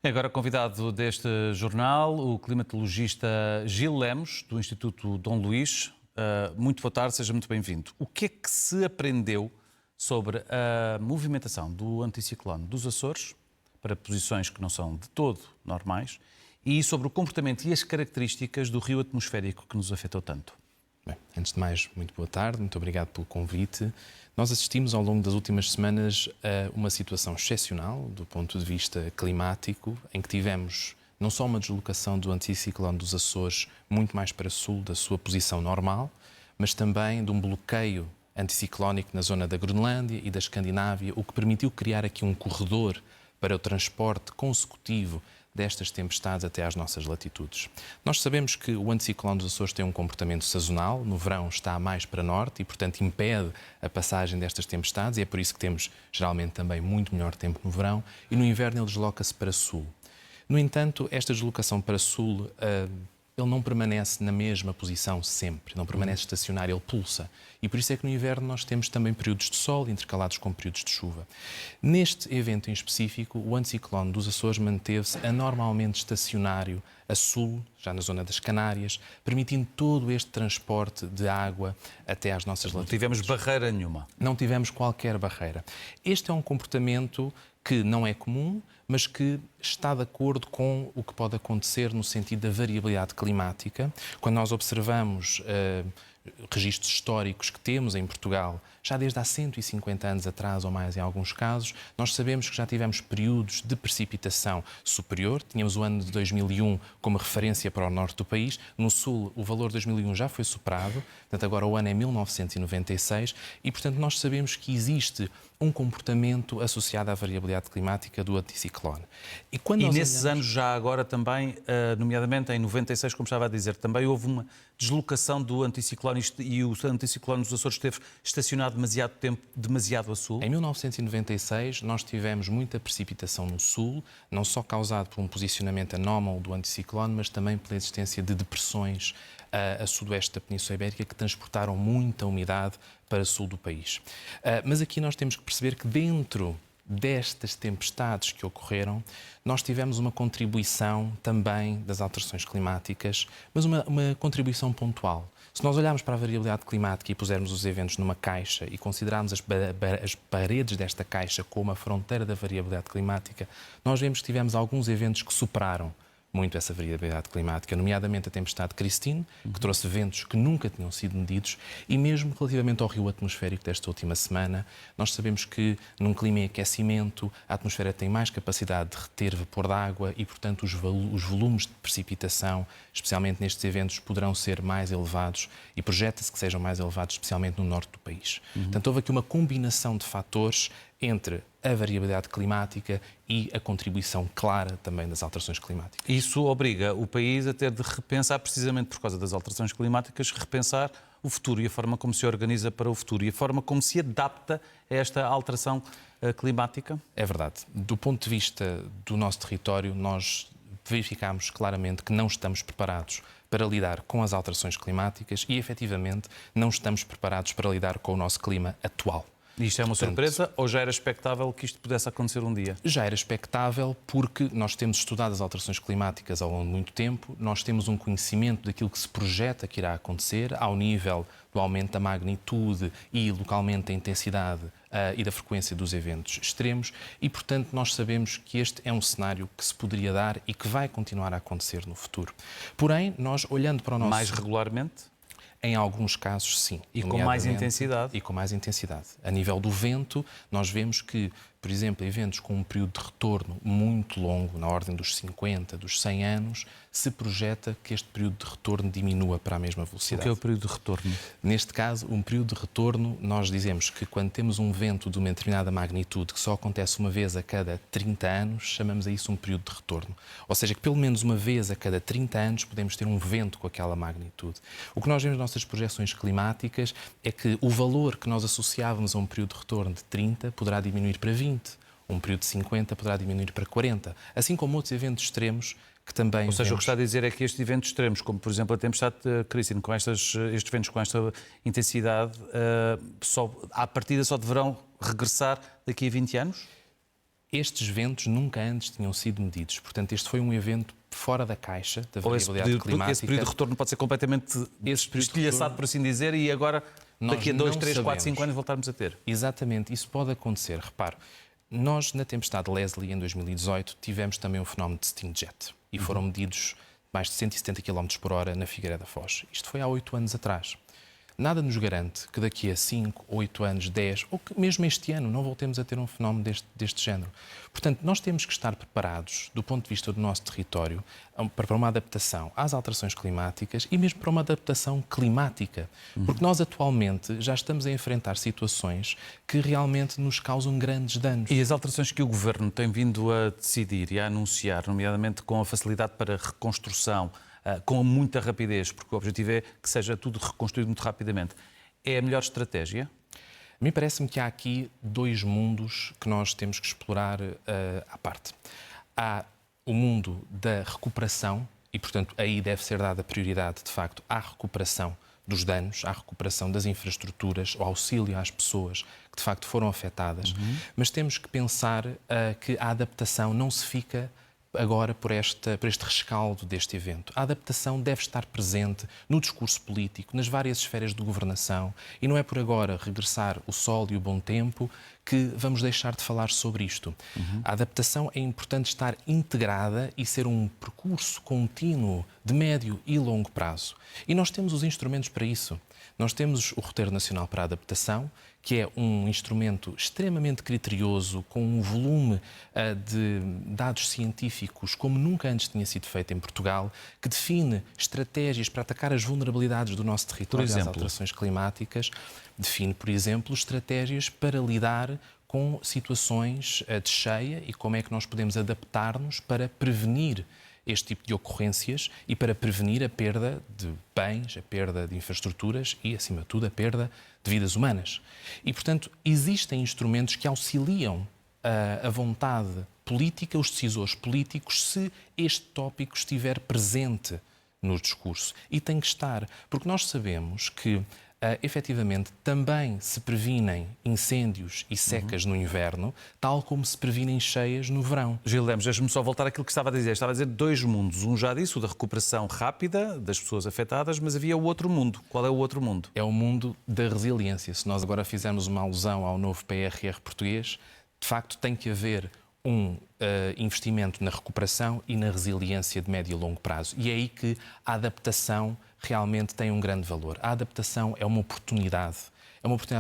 É agora convidado deste jornal o climatologista Gil Lemos, do Instituto Dom Luís. Muito boa tarde, seja muito bem-vindo. O que é que se aprendeu sobre a movimentação do anticiclone dos Açores, para posições que não são de todo normais, e sobre o comportamento e as características do rio atmosférico que nos afetou tanto? Bem, antes de mais, muito boa tarde, muito obrigado pelo convite. Nós assistimos ao longo das últimas semanas a uma situação excepcional do ponto de vista climático, em que tivemos não só uma deslocação do anticiclone dos Açores muito mais para sul da sua posição normal, mas também de um bloqueio anticiclónico na zona da Groenlândia e da Escandinávia, o que permitiu criar aqui um corredor para o transporte consecutivo destas tempestades até às nossas latitudes. Nós sabemos que o anticiclone dos Açores tem um comportamento sazonal, no verão está mais para norte e, portanto, impede a passagem destas tempestades, e é por isso que temos, geralmente, também muito melhor tempo no verão, e no inverno ele desloca-se para sul. No entanto, esta deslocação para sul, ele não permanece na mesma posição sempre, não permanece estacionário, ele pulsa. E por isso é que no inverno nós temos também períodos de sol intercalados com períodos de chuva. Neste evento em específico, o anticiclone dos Açores manteve-se anormalmente estacionário a sul, já na zona das Canárias, permitindo todo este transporte de água até às nossas latitudes. Não tivemos barreira nenhuma. Não tivemos qualquer barreira. Este é um comportamento que não é comum, mas que está de acordo com o que pode acontecer no sentido da variabilidade climática. Quando nós observamos registros históricos que temos em Portugal, já desde há 150 anos atrás ou mais em alguns casos, nós sabemos que já tivemos períodos de precipitação superior. Tínhamos o ano de 2001 como referência para o norte do país. No sul, o valor de 2001 já foi superado, portanto agora o ano é 1996 e, portanto, nós sabemos que existe um comportamento associado à variabilidade climática do anticiclone. E nesses anos já agora também, nomeadamente em 96, como estava a dizer, também houve uma deslocação do anticiclone e o anticiclone dos Açores esteve estacionado demasiado tempo, demasiado a sul? Em 1996 nós tivemos muita precipitação no sul, não só causado por um posicionamento anómalo do anticiclone, mas também pela existência de depressões a sudoeste da Península Ibérica que transportaram muita umidade para o sul do país. Mas aqui nós temos que perceber que dentro destas tempestades que ocorreram, nós tivemos uma contribuição também das alterações climáticas, mas uma contribuição pontual. Se nós olharmos para a variabilidade climática e pusermos os eventos numa caixa e considerarmos as paredes desta caixa como a fronteira da variabilidade climática, nós vemos que tivemos alguns eventos que superaram muito essa variabilidade climática, nomeadamente a tempestade Christine, que trouxe ventos que nunca tinham sido medidos, e mesmo relativamente ao rio atmosférico desta última semana, nós sabemos que num clima em aquecimento, a atmosfera tem mais capacidade de reter vapor de água e, portanto, os volumes de precipitação, especialmente nestes eventos, poderão ser mais elevados e projeta-se que sejam mais elevados, especialmente no norte do país. Portanto, houve aqui uma combinação de fatores entre a variabilidade climática e a contribuição clara também das alterações climáticas. Isso obriga o país a ter de repensar, precisamente por causa das alterações climáticas, repensar o futuro e a forma como se organiza para o futuro e a forma como se adapta a esta alteração climática? É verdade. Do ponto de vista do nosso território, nós verificamos claramente que não estamos preparados para lidar com as alterações climáticas e, efetivamente, não estamos preparados para lidar com o nosso clima atual. Isto é uma surpresa ou já era expectável que isto pudesse acontecer um dia? Já era expectável porque nós temos estudado as alterações climáticas ao longo de muito tempo, nós temos um conhecimento daquilo que se projeta que irá acontecer ao nível do aumento da magnitude e localmente da intensidade e da frequência dos eventos extremos e, portanto, nós sabemos que este é um cenário que se poderia dar e que vai continuar a acontecer no futuro. Porém, nós olhando para o nosso... Mais regularmente? Em alguns casos, sim. E com mais intensidade? E com mais intensidade. A nível do vento, nós vemos que, por exemplo, eventos com um período de retorno muito longo, na ordem dos 50, dos 100 anos, se projeta que este período de retorno diminua para a mesma velocidade. O que é o período de retorno? Neste caso, um período de retorno, nós dizemos que quando temos um vento de uma determinada magnitude, que só acontece uma vez a cada 30 anos, chamamos a isso um período de retorno. Ou seja, que pelo menos uma vez a cada 30 anos podemos ter um vento com aquela magnitude. O que nós vemos nas nossas projeções climáticas é que o valor que nós associávamos a um período de retorno de 30 poderá diminuir para 20. Um período de 50 poderá diminuir para 40. Assim como outros eventos extremos que também... Ou seja, o que está a dizer é que estes eventos extremos, como por exemplo a tempestade Christine, com estes ventos com esta intensidade, à partida só deverão regressar daqui a 20 anos? Estes ventos nunca antes tinham sido medidos. Portanto, este foi um evento fora da caixa da Ou variabilidade climática. esse período de retorno pode ser completamente estilhaçado, por assim dizer, e agora, daqui a 2, 3, 4, 5 anos, voltarmos a ter. Exatamente, isso pode acontecer. Repare, nós, na tempestade Leslie, em 2018, tivemos também um fenómeno de steam jet. E foram medidos mais de 170 km por hora na Figueira da Foz. Isto foi há 8 anos atrás. Nada nos garante que daqui a 5, 8 anos, 10, ou que mesmo este ano não voltemos a ter um fenómeno deste género. Portanto, nós temos que estar preparados, do ponto de vista do nosso território, para uma adaptação às alterações climáticas e mesmo para uma adaptação climática. Porque nós, atualmente, já estamos a enfrentar situações que realmente nos causam grandes danos. E as alterações que o Governo tem vindo a decidir e a anunciar, nomeadamente com a facilidade para reconstrução, com muita rapidez, porque o objetivo é que seja tudo reconstruído muito rapidamente, é a melhor estratégia? A mim parece-me que há aqui 2 mundos que nós temos que explorar à parte. Há o mundo da recuperação e, portanto, aí deve ser dada prioridade, de facto, à recuperação dos danos, à recuperação das infraestruturas, ao auxílio às pessoas que, de facto, foram afetadas. Mas temos que pensar que a adaptação não se fica agora por este rescaldo deste evento. A adaptação deve estar presente no discurso político, nas várias esferas de governação, e não é por agora regressar o sol e o bom tempo que vamos deixar de falar sobre isto. A adaptação é importante estar integrada e ser um percurso contínuo de médio e longo prazo. E nós temos os instrumentos para isso. Nós temos o Roteiro Nacional para a Adaptação, que é um instrumento extremamente criterioso, com um volume de dados científicos como nunca antes tinha sido feito em Portugal, que define estratégias para atacar as vulnerabilidades do nosso território às alterações climáticas. Define, por exemplo, estratégias para lidar com situações de cheia e como é que nós podemos adaptar-nos para prevenir este tipo de ocorrências e para prevenir a perda de bens, a perda de infraestruturas e, acima de tudo, a perda de vidas humanas. E, portanto, existem instrumentos que auxiliam a vontade política, os decisores políticos, se este tópico estiver presente no discurso. E tem que estar, porque nós sabemos que efetivamente, também se previnem incêndios e secas no inverno, tal como se previnem cheias no verão. Gil Lemos, deixa-me só voltar àquilo que estava a dizer. Estava a dizer 2 mundos. Um já disse, o da recuperação rápida das pessoas afetadas, mas havia o outro mundo. Qual é o outro mundo? É o mundo da resiliência. Se nós agora fizermos uma alusão ao novo PRR português, de facto tem que haver um investimento na recuperação e na resiliência de médio e longo prazo. E é aí que a adaptação realmente tem um grande valor. A adaptação é uma oportunidade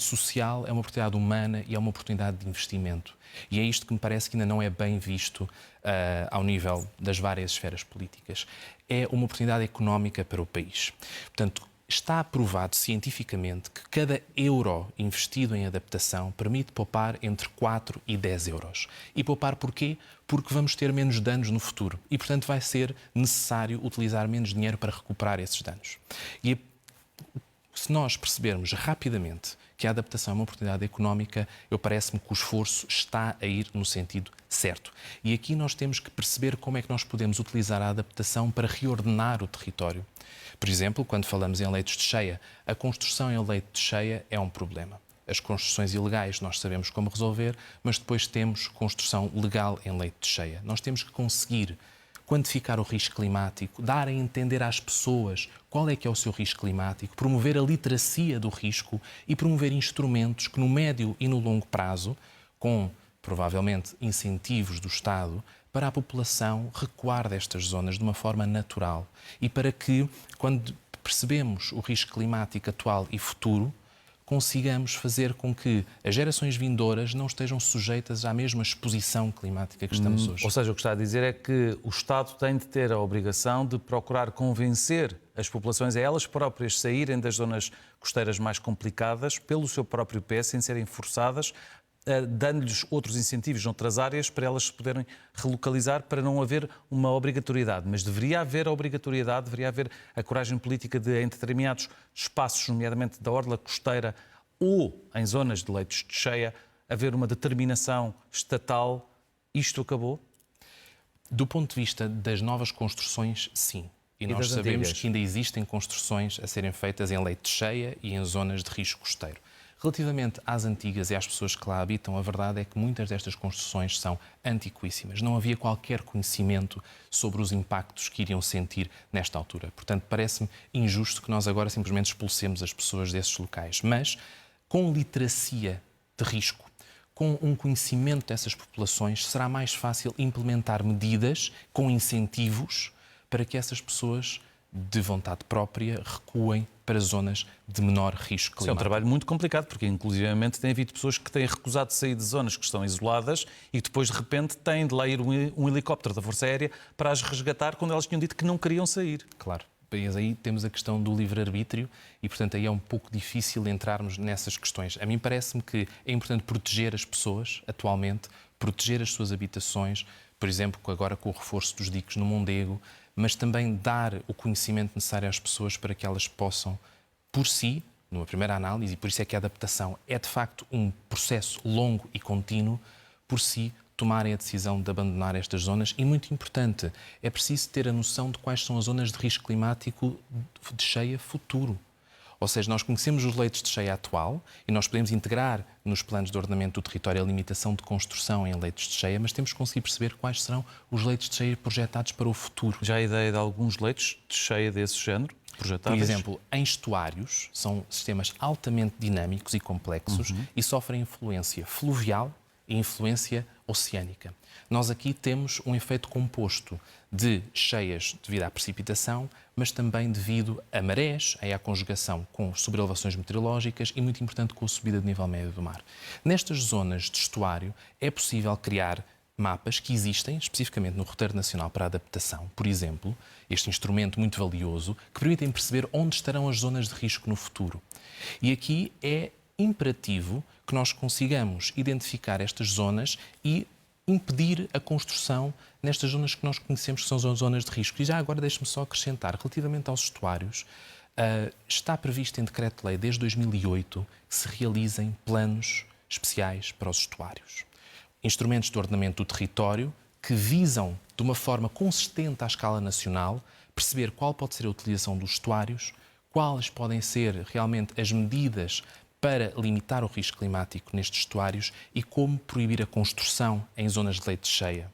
social, é uma oportunidade humana e é uma oportunidade de investimento. E é isto que me parece que ainda não é bem visto ao nível das várias esferas políticas. É uma oportunidade económica para o país. Portanto, está aprovado cientificamente que cada euro investido em adaptação permite poupar entre 4 e 10 euros. E poupar porquê? Porque vamos ter menos danos no futuro e, portanto, vai ser necessário utilizar menos dinheiro para recuperar esses danos. E se nós percebermos rapidamente que a adaptação é uma oportunidade económica, parece-me que o esforço está a ir no sentido certo. E aqui nós temos que perceber como é que nós podemos utilizar a adaptação para reordenar o território. Por exemplo, quando falamos em leitos de cheia, a construção em leito de cheia é um problema. As construções ilegais nós sabemos como resolver, mas depois temos construção legal em leito de cheia. Nós temos que conseguir quantificar o risco climático, dar a entender às pessoas qual é que é o seu risco climático, promover a literacia do risco e promover instrumentos que no médio e no longo prazo, com provavelmente incentivos do Estado, para a população recuar destas zonas de uma forma natural e para que, quando percebemos o risco climático atual e futuro, consigamos fazer com que as gerações vindouras não estejam sujeitas à mesma exposição climática que estamos hoje. Ou seja, o que está a dizer é que o Estado tem de ter a obrigação de procurar convencer as populações a elas próprias saírem das zonas costeiras mais complicadas pelo seu próprio pé, sem serem forçadas, dando-lhes outros incentivos noutras áreas para elas se poderem relocalizar, para não haver uma obrigatoriedade. Mas deveria haver a obrigatoriedade, deveria haver a coragem política de, em determinados espaços, nomeadamente da orla costeira ou em zonas de leitos de cheia, haver uma determinação estatal. Isto acabou? Do ponto de vista das novas construções, sim. E nós sabemos que ainda existem construções a serem feitas em leito de cheia e em zonas de risco costeiro. Relativamente às antigas e às pessoas que lá habitam, a verdade é que muitas destas construções são antiquíssimas. Não havia qualquer conhecimento sobre os impactos que iriam sentir nesta altura. Portanto, parece-me injusto que nós agora simplesmente expulsemos as pessoas desses locais. Mas, com literacia de risco, com um conhecimento dessas populações, será mais fácil implementar medidas com incentivos para que essas pessoas, de vontade própria, recuem para zonas de menor risco climático. Isso é um trabalho muito complicado, porque inclusivamente tem havido pessoas que têm recusado sair de zonas que estão isoladas e que depois, de repente, têm de lá ir um helicóptero da Força Aérea para as resgatar quando elas tinham dito que não queriam sair. Claro. Mas aí temos a questão do livre-arbítrio e, portanto, aí é um pouco difícil entrarmos nessas questões. A mim parece-me que é importante proteger as pessoas, atualmente, proteger as suas habitações, por exemplo, agora com o reforço dos diques no Mondego, mas também dar o conhecimento necessário às pessoas para que elas possam, por si, numa primeira análise, e por isso é que a adaptação é, de facto, um processo longo e contínuo, por si, tomarem a decisão de abandonar estas zonas. E, muito importante, é preciso ter a noção de quais são as zonas de risco climático de cheia futuro. Ou seja, nós conhecemos os leitos de cheia atual e nós podemos integrar nos planos de ordenamento do território a limitação de construção em leitos de cheia, mas temos que conseguir perceber quais serão os leitos de cheia projetados para o futuro. Já há ideia de alguns leitos de cheia desse género projetados? Por exemplo, em estuários, são sistemas altamente dinâmicos e complexos e sofrem influência fluvial e influência oceânica. Nós aqui temos um efeito composto de cheias devido à precipitação, mas também devido a marés, à conjugação com sobrelevações meteorológicas e, muito importante, com a subida de nível médio do mar. Nestas zonas de estuário é possível criar mapas que existem, especificamente no Roteiro Nacional para a Adaptação, por exemplo, este instrumento muito valioso, que permitem perceber onde estarão as zonas de risco no futuro. E aqui é imperativo que nós consigamos identificar estas zonas e impedir a construção nestas zonas que nós conhecemos que são zonas de risco. E já agora deixe-me só acrescentar, relativamente aos estuários, está previsto em decreto-lei desde 2008 que se realizem planos especiais para os estuários. Instrumentos de ordenamento do território que visam, de uma forma consistente à escala nacional, perceber qual pode ser a utilização dos estuários, quais podem ser realmente as medidas para limitar o risco climático nestes estuários e como proibir a construção em zonas de leito de cheia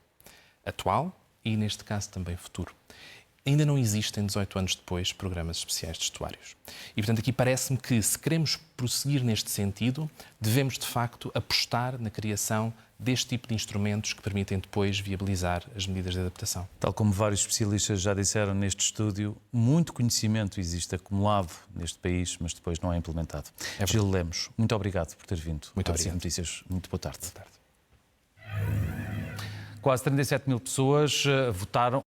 atual e, neste caso, também futuro. Ainda não existem, 18 anos depois, programas especiais de estuários. E, portanto, aqui parece-me que, se queremos prosseguir neste sentido, devemos, de facto, apostar na criação deste tipo de instrumentos que permitem depois viabilizar as medidas de adaptação. Tal como vários especialistas já disseram neste estúdio, muito conhecimento existe acumulado neste país, mas depois não é implementado. Gil Lemos, muito obrigado por ter vindo. Muito obrigado. Notícias. Muito boa tarde. Boa tarde. Quase 37 mil pessoas votaram